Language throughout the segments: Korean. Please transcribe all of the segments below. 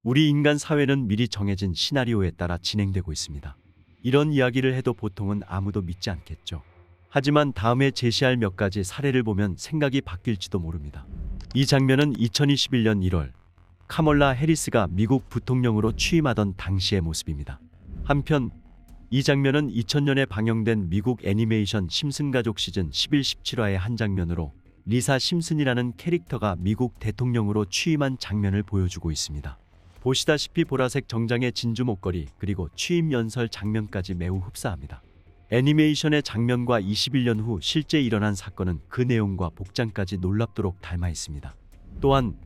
우리 인간 사회는 미리 정해진 시나리오에 따라 진행되고 있습니다. 이런 이야기를 해도 보통은 아무도 믿지 않겠죠. 하지만 다음에 제시할 몇 가지 사례를 보면 생각이 바뀔지도 모릅니다. 이 장면은 2021년 1월 카멀라 해리스가 미국 부통령으로 취임하던 당시의 모습입니다. 한편 이 장면은 2000년에 방영된 미국 애니메이션 심슨 가족 시즌 11, 17화의 한 장면으로 리사 심슨이라는 캐릭터가 미국 대통령으로 취임한 장면을 보여주고 있습니다. 보시다시피 보라색 정장의 진주 목걸이 그리고 취임 연설 장면까지 매우 흡사합니다. 애니메이션의 장면과 21년 후 실제 일어난 사건은 그 내용과 복장까지 놀랍도록 닮아 있습니다. 또한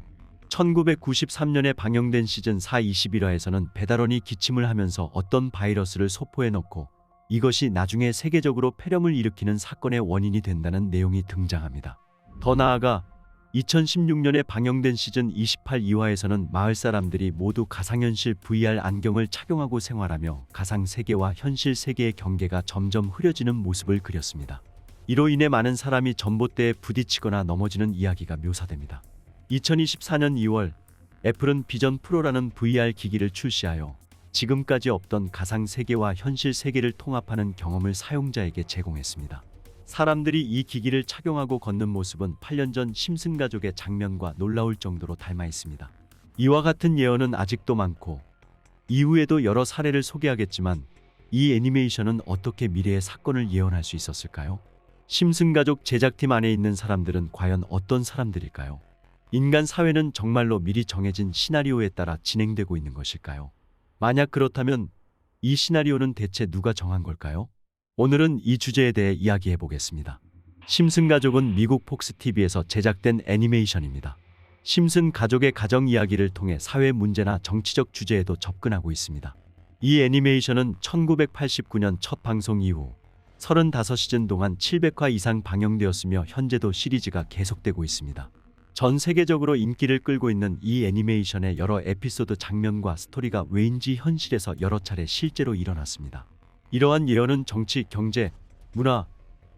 1993년에 방영된 시즌 4 21화에서는 배달원이 기침을 하면서 어떤 바이러스를 소포에 넣고 이것이 나중에 세계적으로 폐렴을 일으키는 사건의 원인이 된다는 내용이 등장합니다. 더 나아가 2016년에 방영된 시즌 28 2화에서는 마을 사람들이 모두 가상현실 VR 안경을 착용하고 생활하며 가상 세계와 현실 세계의 경계가 점점 흐려지는 모습을 그렸습니다. 이로 인해 많은 사람이 전봇대에 부딪히거나 넘어지는 이야기가 묘사됩니다. 2024년 2월 애플은 비전 프로라는 VR 기기를 출시하여 지금까지 없던 가상 세계와 현실 세계를 통합하는 경험을 사용자에게 제공했습니다. 사람들이 이 기기를 착용하고 걷는 모습은 8년 전 심슨 가족의 장면과 놀라울 정도로 닮아 있습니다. 이와 같은 예언은 아직도 많고 이후에도 여러 사례를 소개하겠지만 이 애니메이션은 어떻게 미래의 사건을 예언할 수 있었을까요? 심슨 가족 제작팀 안에 있는 사람들은 과연 어떤 사람들일까요? 인간 사회는 정말로 미리 정해진 시나리오에 따라 진행되고 있는 것일까요? 만약 그렇다면 이 시나리오는 대체 누가 정한 걸까요? 오늘은 이 주제에 대해 이야기해 보겠습니다. 심슨 가족은 미국 폭스 TV에서 제작된 애니메이션입니다. 심슨 가족의 가정 이야기를 통해 사회 문제나 정치적 주제에도 접근하고 있습니다. 이 애니메이션은 1989년 첫 방송 이후 35시즌 동안 700화 이상 방영되었으며 현재도 시리즈가 계속되고 있습니다. 전 세계적으로 인기를 끌고 있는 이 애니메이션의 여러 에피소드 장면과 스토리가 왜인지 현실에서 여러 차례 실제로 일어났습니다. 이러한 예언은 정치, 경제, 문화,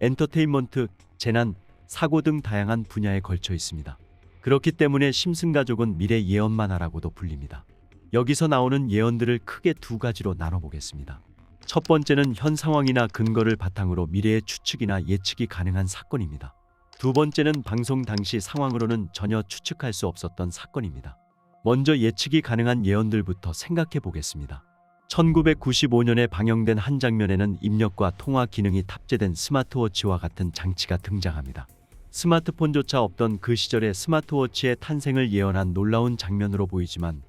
엔터테인먼트, 재난, 사고 등 다양한 분야에 걸쳐 있습니다. 그렇기 때문에 심슨 가족은 미래 예언 만화라고도 불립니다. 여기서 나오는 예언들을 크게 두 가지로 나눠보겠습니다. 첫 번째는 현 상황이나 근거를 바탕으로 미래의 추측이나 예측이 가능한 사건입니다. 두 번째는 방송 당시 상황으로는 전혀 추측할 수 없었던 사건입니다. 먼저 예측이 가능한 예언들부터 생각해 보겠습니다. 1995년에 방영된 한 장면에는 입력과 통화 기능이 탑재된 스마트워치와 같은 장치가 등장합니다. 스마트폰조차 없던 그 시절의 스마트워치의 탄생을 예언한 놀라운 장면으로 보이지만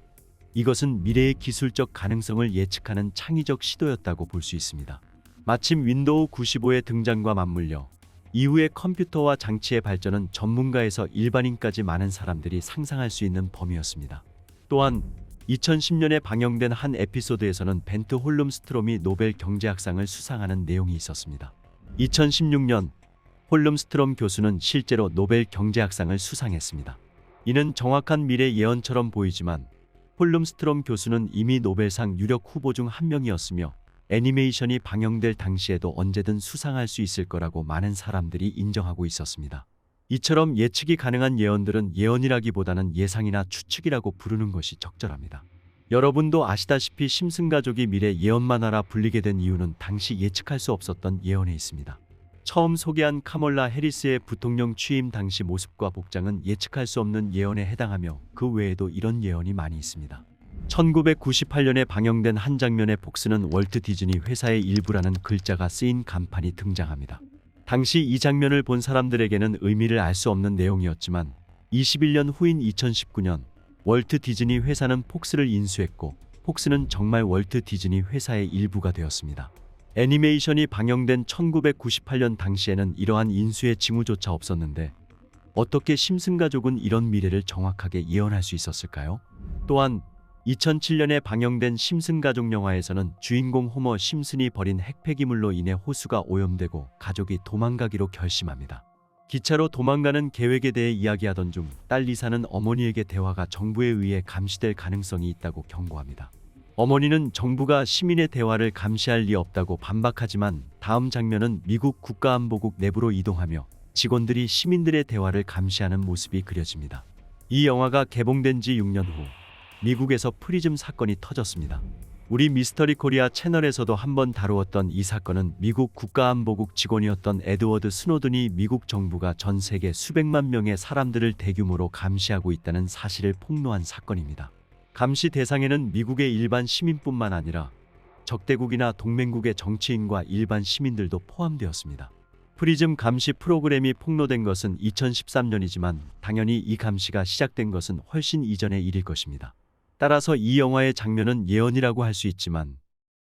이것은 미래의 기술적 가능성을 예측하는 창의적 시도였다고 볼 수 있습니다. 마침 윈도우 95의 등장과 맞물려 이후의 컴퓨터와 장치의 발전은 전문가에서 일반인까지 많은 사람들이 상상할 수 있는 범위였습니다. 또한 2010년에 방영된 한 에피소드에서는 벤트 홀룸스트롬이 노벨 경제학상을 수상하는 내용이 있었습니다. 2016년 홀룸스트롬 교수는 실제로 노벨 경제학상을 수상했습니다. 이는 정확한 미래 예언처럼 보이지만 홀룸스트롬 교수는 이미 노벨상 유력 후보 중 한 명이었으며 애니메이션이 방영될 당시에도 언제든 수상할 수 있을 거라고 많은 사람들이 인정하고 있었습니다. 이처럼 예측이 가능한 예언들은 예언이라기보다는 예상이나 추측이라고 부르는 것이 적절합니다. 여러분도 아시다시피 심슨 가족이 미래 예언 만화라 불리게 된 이유는 당시 예측할 수 없었던 예언에 있습니다. 처음 소개한 카멀라 해리스의 부통령 취임 당시 모습과 복장은 예측할 수 없는 예언에 해당하며 그 외에도 이런 예언이 많이 있습니다. 1998년에 방영된 한 장면의 폭스는 월트 디즈니 회사의 일부라는 글자가 쓰인 간판이 등장합니다. 당시 이 장면을 본 사람들에게는 의미를 알 수 없는 내용이었지만 21년 후인 2019년 월트 디즈니 회사는 폭스를 인수했고 폭스는 정말 월트 디즈니 회사의 일부가 되었습니다. 애니메이션이 방영된 1998년 당시에는 이러한 인수의 징후조차 없었는데 어떻게 심슨 가족은 이런 미래를 정확하게 예언할 수 있었을까요? 또한 2007년에 방영된 심슨 가족 영화에서는 주인공 호머 심슨이 버린 핵폐기물로 인해 호수가 오염되고 가족이 도망가기로 결심합니다. 기차로 도망가는 계획에 대해 이야기하던 중 딸 리사는 어머니에게 대화가 정부에 의해 감시될 가능성이 있다고 경고합니다. 어머니는 정부가 시민의 대화를 감시할 리 없다고 반박하지만 다음 장면은 미국 국가안보국 내부로 이동하며 직원들이 시민들의 대화를 감시하는 모습이 그려집니다. 이 영화가 개봉된 지 6년 후 미국에서 프리즘 사건이 터졌습니다. 우리 미스터리 코리아 채널에서도 한번 다루었던 이 사건은 미국 국가안보국 직원이었던 에드워드 스노든이 미국 정부가 전 세계 수백만 명의 사람들을 대규모로 감시하고 있다는 사실을 폭로한 사건입니다. 감시 대상에는 미국의 일반 시민뿐만 아니라 적대국이나 동맹국의 정치인과 일반 시민들도 포함되었습니다. 프리즘 감시 프로그램이 폭로된 것은 2013년이지만 당연히 이 감시가 시작된 것은 훨씬 이전의 일일 것입니다. 따라서 이 영화의 장면은 예언이라고 할 수 있지만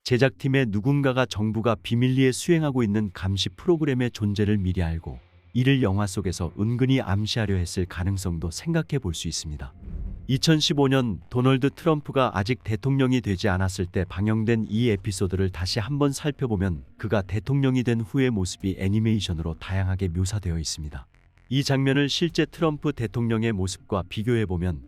제작팀의 누군가가 정부가 비밀리에 수행하고 있는 감시 프로그램의 존재를 미리 알고 이를 영화 속에서 은근히 암시하려 했을 가능성도 생각해 볼 수 있습니다. 2015년 도널드 트럼프가 아직 대통령이 되지 않았을 때 방영된 이 에피소드를 다시 한번 살펴보면 그가 대통령이 된 후의 모습이 애니메이션으로 다양하게 묘사되어 있습니다. 이 장면을 실제 트럼프 대통령의 모습과 비교해보면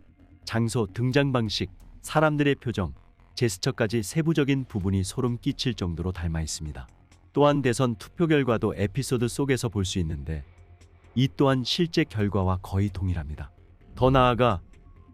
장소, 등장 방식, 사람들의 표정, 제스처까지 세부적인 부분이 소름 끼칠 정도로 닮아 있습니다. 또한 대선 투표 결과도 에피소드 속에서 볼 수 있는데 이 또한 실제 결과와 거의 동일합니다. 더 나아가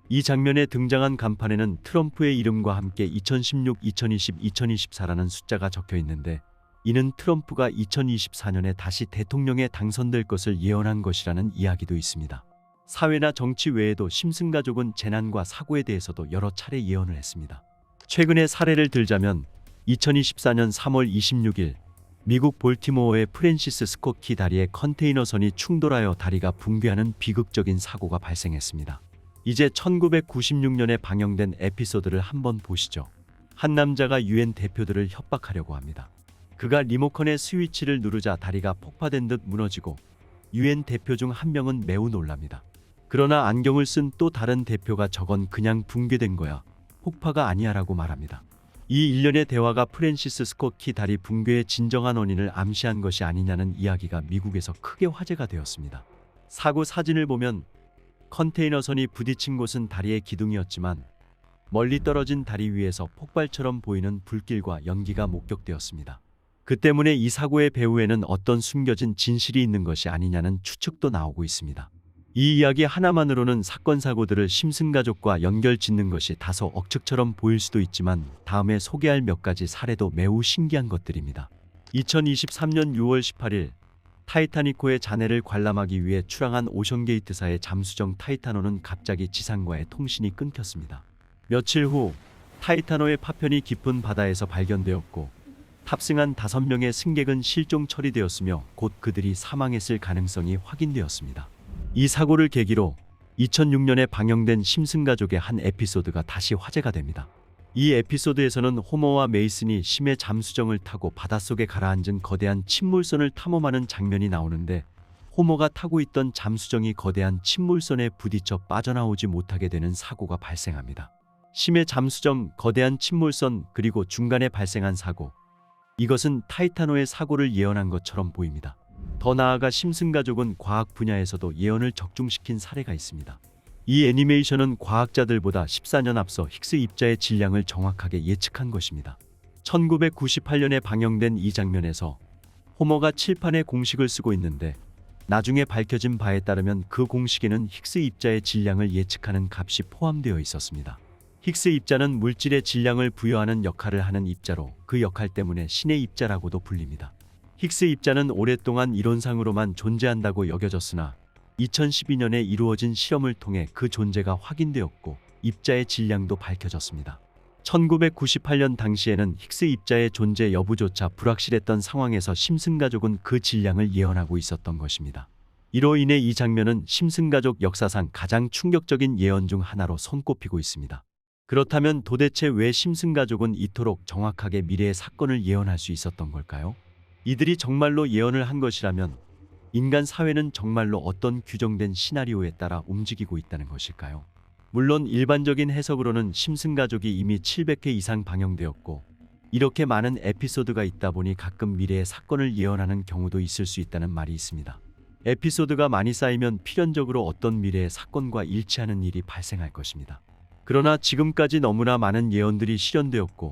이 장면에 등장한 간판에는 트럼프의 이름과 함께 2016, 2020, 2024라는 숫자가 적혀 있는데 이는 트럼프가 2024년에 다시 대통령에 당선될 것을 예언한 것이라는 이야기도 있습니다. 사회나 정치 외에도 심슨 가족은 재난과 사고에 대해서도 여러 차례 예언을 했습니다. 최근의 사례를 들자면 2024년 3월 26일 미국 볼티모어의 프랜시스 스콧 키 다리에 컨테이너선이 충돌하여 다리가 붕괴하는 비극적인 사고가 발생했습니다. 이제 1996년에 방영된 에피소드를 한번 보시죠. 한 남자가 유엔 대표들을 협박하려고 합니다. 그가 리모컨의 스위치를 누르자 다리가 폭파된 듯 무너지고 유엔 대표 중 한 명은 매우 놀랍니다. 그러나 안경을 쓴 또 다른 대표가 저건 그냥 붕괴된 거야. 폭파가 아니야 라고 말합니다. 이 일련의 대화가 프랜시스 스콧 키 다리 붕괴의 진정한 원인을 암시한 것이 아니냐는 이야기가 미국에서 크게 화제가 되었습니다. 사고 사진을 보면 컨테이너선이 부딪힌 곳은 다리의 기둥이었지만 멀리 떨어진 다리 위에서 폭발처럼 보이는 불길과 연기가 목격되었습니다. 그 때문에 이 사고의 배후에는 어떤 숨겨진 진실이 있는 것이 아니냐는 추측도 나오고 있습니다. 이 이야기 하나만으로는 사건 사고들을 심슨 가족과 연결 짓는 것이 다소 억측처럼 보일 수도 있지만 다음에 소개할 몇 가지 사례도 매우 신기한 것들입니다. 2023년 6월 18일 타이타닉호의 잔해를 관람하기 위해 출항한 오션게이트사의 잠수정 타이타노는 갑자기 지상과의 통신이 끊겼습니다. 며칠 후 타이타노의 파편이 깊은 바다에서 발견되었고 탑승한 5명의 승객은 실종 처리되었으며 곧 그들이 사망했을 가능성이 확인되었습니다. 이 사고를 계기로 2006년에 방영된 심슨 가족의 한 에피소드가 다시 화제가 됩니다. 이 에피소드에서는 호머와 메이슨이 심해 잠수정을 타고 바닷속에 가라앉은 거대한 침몰선을 탐험하는 장면이 나오는데 호머가 타고 있던 잠수정이 거대한 침몰선에 부딪혀 빠져나오지 못하게 되는 사고가 발생합니다. 심해 잠수정, 거대한 침몰선, 그리고 중간에 발생한 사고. 이것은 타이타노의 사고를 예언한 것처럼 보입니다. 더 나아가 심슨 가족은 과학 분야에서도 예언을 적중시킨 사례가 있습니다. 이 애니메이션은 과학자들보다 14년 앞서 힉스 입자의 질량을 정확하게 예측한 것입니다. 1998년에 방영된 이 장면에서 호머가 칠판에 공식을 쓰고 있는데 나중에 밝혀진 바에 따르면 그 공식에는 힉스 입자의 질량을 예측하는 값이 포함되어 있었습니다. 힉스 입자는 물질의 질량을 부여하는 역할을 하는 입자로 그 역할 때문에 신의 입자라고도 불립니다. 힉스 입자는 오랫동안 이론상으로만 존재한다고 여겨졌으나 2012년에 이루어진 실험을 통해 그 존재가 확인되었고 입자의 질량도 밝혀졌습니다. 1998년 당시에는 힉스 입자의 존재 여부조차 불확실했던 상황에서 심슨 가족은 그 질량을 예언하고 있었던 것입니다. 이로 인해 이 장면은 심슨 가족 역사상 가장 충격적인 예언 중 하나로 손꼽히고 있습니다. 그렇다면 도대체 왜 심슨 가족은 이토록 정확하게 미래의 사건을 예언할 수 있었던 걸까요? 이들이 정말로 예언을 한 것이라면 인간 사회는 정말로 어떤 규정된 시나리오에 따라 움직이고 있다는 것일까요? 물론 일반적인 해석으로는 심슨 가족이 이미 700회 이상 방영되었고 이렇게 많은 에피소드가 있다 보니 가끔 미래의 사건을 예언하는 경우도 있을 수 있다는 말이 있습니다. 에피소드가 많이 쌓이면 필연적으로 어떤 미래의 사건과 일치하는 일이 발생할 것입니다. 그러나 지금까지 너무나 많은 예언들이 실현되었고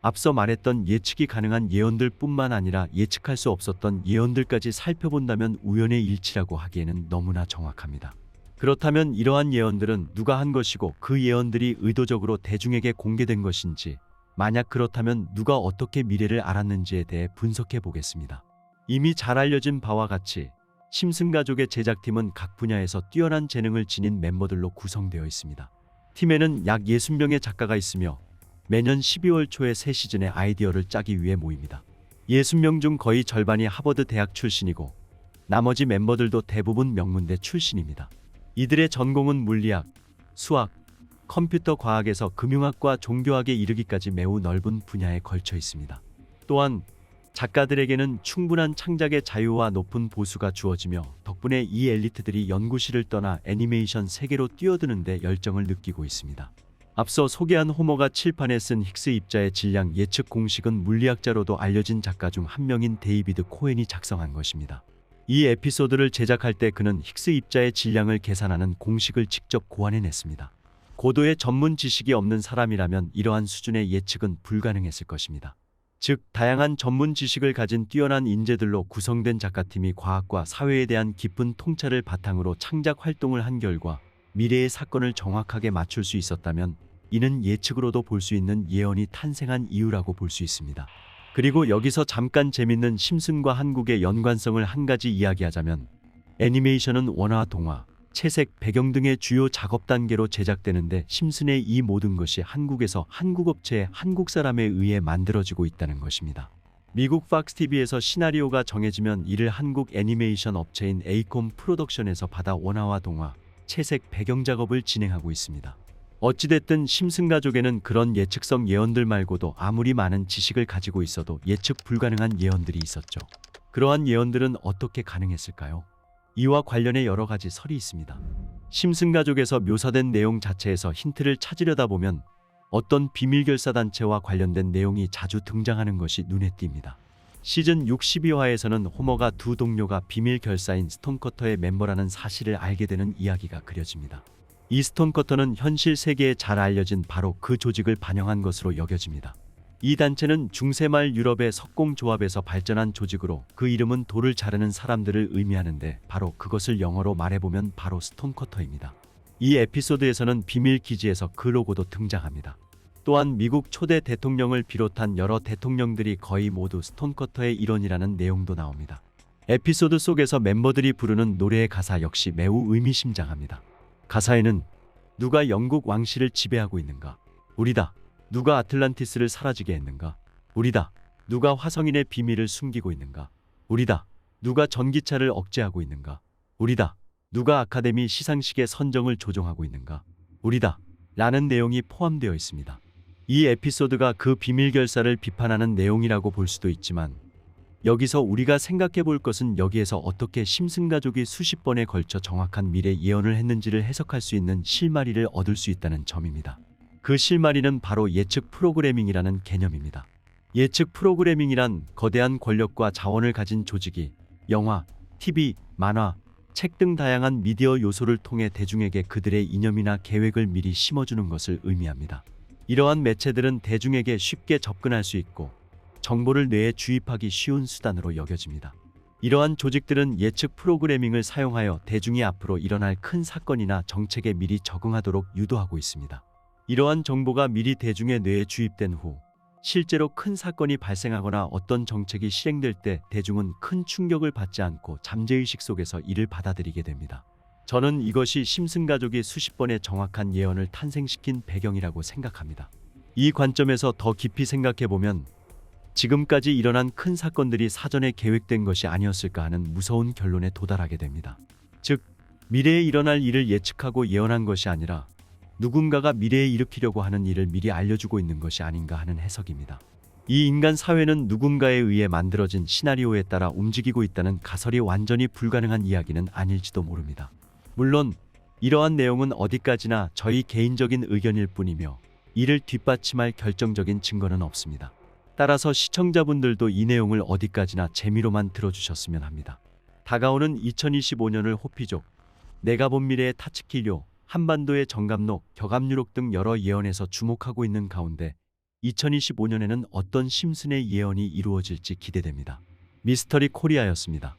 앞서 말했던 예측이 가능한 예언들 뿐만 아니라 예측할 수 없었던 예언들까지 살펴본다면 우연의 일치라고 하기에는 너무나 정확합니다. 그렇다면 이러한 예언들은 누가 한 것이고 그 예언들이 의도적으로 대중에게 공개된 것인지, 만약 그렇다면 누가 어떻게 미래를 알았는지에 대해 분석해 보겠습니다. 이미 잘 알려진 바와 같이 심슨 가족의 제작팀은 각 분야에서 뛰어난 재능을 지닌 멤버들로 구성되어 있습니다. 팀에는 약 60명의 작가가 있으며 매년 12월 초에 새 시즌의 아이디어를 짜기 위해 모입니다. 60명 중 거의 절반이 하버드 대학 출신이고 나머지 멤버들도 대부분 명문대 출신입니다. 이들의 전공은 물리학, 수학, 컴퓨터 과학에서 금융학과 종교학에 이르기까지 매우 넓은 분야에 걸쳐 있습니다. 또한 작가들에게는 충분한 창작의 자유와 높은 보수가 주어지며 덕분에 이 엘리트들이 연구실을 떠나 애니메이션 세계로 뛰어드는 데 열정을 느끼고 있습니다. 앞서 소개한 호머가 칠판에 쓴 힉스 입자의 질량 예측 공식은 물리학자로도 알려진 작가 중 한 명인 데이비드 코엔이 작성한 것입니다. 이 에피소드를 제작할 때 그는 힉스 입자의 질량을 계산하는 공식을 직접 고안해냈습니다. 고도의 전문 지식이 없는 사람이라면 이러한 수준의 예측은 불가능했을 것입니다. 즉, 다양한 전문 지식을 가진 뛰어난 인재들로 구성된 작가팀이 과학과 사회에 대한 깊은 통찰을 바탕으로 창작 활동을 한 결과 미래의 사건을 정확하게 맞출 수 있었다면 이는 예측으로도 볼 수 있는 예언이 탄생한 이유라고 볼 수 있습니다. 그리고 여기서 잠깐 재밌는 심슨과 한국의 연관성을 한 가지 이야기하자면, 애니메이션은 원화, 동화, 채색, 배경 등의 주요 작업 단계로 제작되는데 심슨의 이 모든 것이 한국에서 한국 업체의 한국 사람에 의해 만들어지고 있다는 것입니다. 미국 팍스TV에서 시나리오가 정해지면 이를 한국 애니메이션 업체인 에이콤 프로덕션에서 받아 원화와 동화, 채색, 배경 작업을 진행하고 있습니다. 어찌됐든 심슨 가족에는 그런 예측성 예언들 말고도 아무리 많은 지식을 가지고 있어도 예측 불가능한 예언들이 있었죠. 그러한 예언들은 어떻게 가능했을까요? 이와 관련해 여러 가지 설이 있습니다. 심슨 가족에서 묘사된 내용 자체에서 힌트를 찾으려다 보면 어떤 비밀결사단체와 관련된 내용이 자주 등장하는 것이 눈에 띕니다. 시즌 62화에서는 호머가 두 동료가 비밀결사인 스톤커터의 멤버라는 사실을 알게 되는 이야기가 그려집니다. 이 스톤커터는 현실 세계에 잘 알려진 바로 그 조직을 반영한 것으로 여겨집니다. 이 단체는 중세말 유럽의 석공조합에서 발전한 조직으로 그 이름은 돌을 자르는 사람들을 의미하는데 바로 그것을 영어로 말해보면 바로 스톤커터입니다. 이 에피소드에서는 비밀 기지에서 그 로고도 등장합니다. 또한 미국 초대 대통령을 비롯한 여러 대통령들이 거의 모두 스톤커터의 일원이라는 내용도 나옵니다. 에피소드 속에서 멤버들이 부르는 노래의 가사 역시 매우 의미심장합니다. 가사에는 누가 영국 왕실을 지배하고 있는가? 우리다. 누가 아틀란티스를 사라지게 했는가? 우리다. 누가 화성인의 비밀을 숨기고 있는가? 우리다. 누가 전기차를 억제하고 있는가? 우리다. 누가 아카데미 시상식의 선정을 조종하고 있는가? 우리다. 라는 내용이 포함되어 있습니다. 이 에피소드가 그 비밀 결사를 비판하는 내용이라고 볼 수도 있지만, 여기서 우리가 생각해 볼 것은 여기에서 어떻게 심슨 가족이 수십 번에 걸쳐 정확한 미래 예언을 했는지를 해석할 수 있는 실마리를 얻을 수 있다는 점입니다. 그 실마리는 바로 예측 프로그래밍이라는 개념입니다. 예측 프로그래밍이란 거대한 권력과 자원을 가진 조직이 영화, TV, 만화, 책 등 다양한 미디어 요소를 통해 대중에게 그들의 이념이나 계획을 미리 심어주는 것을 의미합니다. 이러한 매체들은 대중에게 쉽게 접근할 수 있고 정보를 뇌에 주입하기 쉬운 수단으로 여겨집니다. 이러한 조직들은 예측 프로그래밍을 사용하여 대중이 앞으로 일어날 큰 사건이나 정책에 미리 적응하도록 유도하고 있습니다. 이러한 정보가 미리 대중의 뇌에 주입된 후 실제로 큰 사건이 발생하거나 어떤 정책이 실행될 때 대중은 큰 충격을 받지 않고 잠재의식 속에서 이를 받아들이게 됩니다. 저는 이것이 심슨 가족이 수십 번의 정확한 예언을 탄생시킨 배경이라고 생각합니다. 이 관점에서 더 깊이 생각해보면 지금까지 일어난 큰 사건들이 사전에 계획된 것이 아니었을까 하는 무서운 결론에 도달하게 됩니다. 즉, 미래에 일어날 일을 예측하고 예언한 것이 아니라 누군가가 미래에 일으키려고 하는 일을 미리 알려주고 있는 것이 아닌가 하는 해석입니다. 이 인간 사회는 누군가에 의해 만들어진 시나리오에 따라 움직이고 있다는 가설이 완전히 불가능한 이야기는 아닐지도 모릅니다. 물론 이러한 내용은 어디까지나 저희 개인적인 의견일 뿐이며 이를 뒷받침할 결정적인 증거는 없습니다. 따라서 시청자분들도 이 내용을 어디까지나 재미로만 들어주셨으면 합니다. 다가오는 2025년을 호피족, 내가 본 미래의 타츠키료, 한반도의 정감록, 격압유록 등 여러 예언에서 주목하고 있는 가운데 2025년에는 어떤 심슨의 예언이 이루어질지 기대됩니다. 미스터리 코리아였습니다.